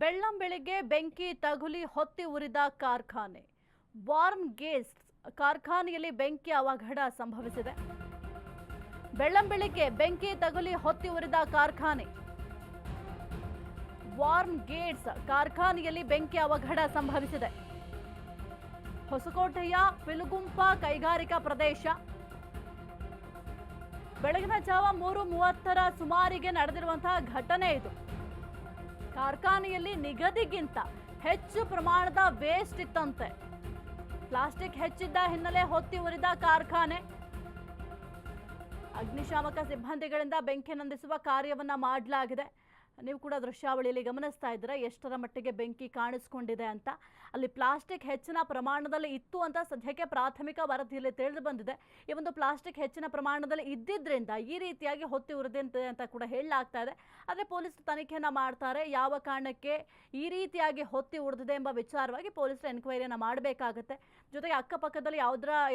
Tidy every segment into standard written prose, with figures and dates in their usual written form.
ಬೆಳ್ಳಂಬೆಳಿಗ್ಗೆ ಬೆಂಕಿ ತಗುಲಿ ಹೊತ್ತಿ ಉರಿದ ಕಾರ್ಖಾನೆ. ವಾರ್ಮ್ ಗೇಟ್ಸ್ ಕಾರ್ಖಾನೆಯಲ್ಲಿ ಬೆಂಕಿ ಅವಘಡ ಸಂಭವಿಸಿದೆ. ಬೆಳ್ಳಂಬೆಳಿಗ್ಗೆ ಬೆಂಕಿ ತಗುಲಿ ಹೊತ್ತಿ ಉರಿದ ಕಾರ್ಖಾನೆ. ವಾರ್ಮ್ ಗೇಟ್ಸ್ ಕಾರ್ಖಾನೆಯಲ್ಲಿ ಬೆಂಕಿ ಅವಘಡ ಸಂಭವಿಸಿದೆ. ಹೊಸಕೋಟೆಯ ಪಿಲುಗುಂಪ ಕೈಗಾರಿಕಾ ಪ್ರದೇಶ. ಬೆಳಗಿನ ಜಾವ 3:30ರ ಸುಮಾರಿಗೆ ನಡೆದಿರುವಂತಹ ಘಟನೆ ಇದು. ಕಾರ್ಖಾನೆಯಲ್ಲಿ ನಿಗದಿಗಿಂತ ಹೆಚ್ಚು ಪ್ರಮಾಣದ ವೇಸ್ಟ್ ಇತ್ತಂತೆ. ಪ್ಲಾಸ್ಟಿಕ್ ಹೆಚ್ಚಿದ್ದ ಹಿನ್ನೆಲೆ ಹೊತ್ತಿ ಉರಿದ ಕಾರ್ಖಾನೆ. ಅಗ್ನಿಶಾಮಕ ಸಿಬ್ಬಂದಿಗಳಿಂದ ಬೆಂಕಿ ನಂದಿಸುವ ಕಾರ್ಯವನ್ನ ಮಾಡಲಾಗಿದೆ. ನೀವು ಕೂಡ ದೃಶ್ಯಾವಳಿಯಲ್ಲಿ ಗಮನಿಸ್ತಾ ಇದ್ದೀರಾ ಎಷ್ಟರ ಮಟ್ಟಿಗೆ ಬೆಂಕಿ ಕಾಣಿಸ್ಕೊಂಡಿದೆ ಅಂತ. ಅಲ್ಲಿ ಪ್ಲಾಸ್ಟಿಕ್ ಹೆಚ್ಚಿನ ಪ್ರಮಾಣದಲ್ಲಿ ಇತ್ತು ಅಂತ ಸದ್ಯಕ್ಕೆ ಪ್ರಾಥಮಿಕ ವರದಿಯಲ್ಲಿ ತಿಳಿದು ಬಂದಿದೆ. ಈ ಒಂದು ಪ್ಲಾಸ್ಟಿಕ್ ಹೆಚ್ಚಿನ ಪ್ರಮಾಣದಲ್ಲಿ ಇದ್ದಿದ್ರಿಂದ ಈ ರೀತಿಯಾಗಿ ಹೊತ್ತಿ ಉರಿದಂತೆ ಅಂತ ಕೂಡ ಹೇಳಲಾಗ್ತಾ ಇದೆ. ಆದರೆ ಪೊಲೀಸರು ತನಿಖೆಯನ್ನ ಮಾಡ್ತಾರೆ. ಯಾವ ಕಾರಣಕ್ಕೆ ಈ ರೀತಿಯಾಗಿ ಹೊತ್ತಿ ಉರಿದಿದೆ ಎಂಬ ವಿಚಾರವಾಗಿ ಪೊಲೀಸರು ಎನ್ಕ್ವೈರಿಯನ್ನ ಮಾಡಬೇಕಾಗತ್ತೆ. ಜೊತೆಗೆ ಅಕ್ಕಪಕ್ಕದಲ್ಲಿ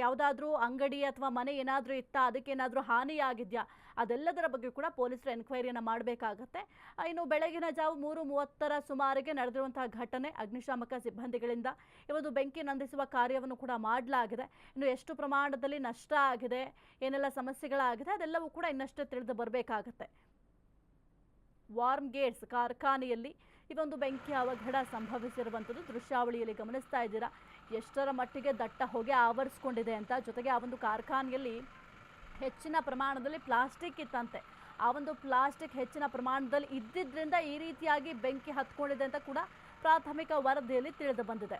ಯಾವುದಾದ್ರೂ ಅಂಗಡಿ ಅಥವಾ ಮನೆ ಏನಾದರೂ ಇತ್ತಾ, ಅದಕ್ಕೆ ಏನಾದರೂ ಹಾನಿಯಾಗಿದೆಯಾ, ಅದೆಲ್ಲದರ ಬಗ್ಗೆ ಕೂಡ ಪೊಲೀಸರು ಎನ್ಕ್ವೈರಿಯನ್ನ ಮಾಡಬೇಕಾಗತ್ತೆ. ಇನ್ನು ಬೆಳಗಿನ ಜಾವ 3:30ರ ಸುಮಾರಿಗೆ ನಡೆದಿರುವಂತಹ ಘಟನೆ. ಅಗ್ನಿಶಾಮಕ ಸಿಬ್ಬಂದಿಗಳಿಂದ ಇವತ್ತು ಬೆಂಕಿ ನಂದಿಸುವ ಕಾರ್ಯವನ್ನು ಕೂಡ ಮಾಡಲಾಗಿದೆ. ಇನ್ನು ಎಷ್ಟು ಪ್ರಮಾಣದಲ್ಲಿ ನಷ್ಟ ಆಗಿದೆ, ಏನೆಲ್ಲ ಸಮಸ್ಯೆಗಳಾಗಿದೆ, ಅದೆಲ್ಲವೂ ಕೂಡ ಇನ್ನಷ್ಟೇ ತಿಳಿದು ಬರಬೇಕಾಗತ್ತೆ. ವಾರ್ಮ್ ಗೇಟ್ಸ್ ಕಾರ್ಖಾನೆಯಲ್ಲಿ ಇದೊಂದು ಬೆಂಕಿ ಅವಘಡ ಸಂಭವಿಸಿರುವಂಥದ್ದು ದೃಶ್ಯಾವಳಿಯಲ್ಲಿ ಗಮನಿಸ್ತಾ ಇದ್ದೀರಾ ಎಷ್ಟರ ಮಟ್ಟಿಗೆ ದಟ್ಟ ಹೊಗೆ ಆವರಿಸ್ಕೊಂಡಿದೆ ಅಂತ. ಜೊತೆಗೆ ಆ ಒಂದು ಕಾರ್ಖಾನೆಯಲ್ಲಿ ಹೆಚ್ಚಿನ ಪ್ರಮಾಣದಲ್ಲಿ ಪ್ಲಾಸ್ಟಿಕ್ ಇತ್ತಂತೆ. ಆ ಒಂದು ಪ್ಲಾಸ್ಟಿಕ್ ಹೆಚ್ಚಿನ ಪ್ರಮಾಣದಲ್ಲಿ ಇದ್ದಿದ್ರಿಂದ ಈ ರೀತಿಯಾಗಿ ಬೆಂಕಿ ಹತ್ಕೊಂಡಿದೆ ಅಂತ ಕೂಡ ಪ್ರಾಥಮಿಕ ವರದಿಯಲ್ಲಿ ತಿಳಿದು ಬಂದಿದೆ.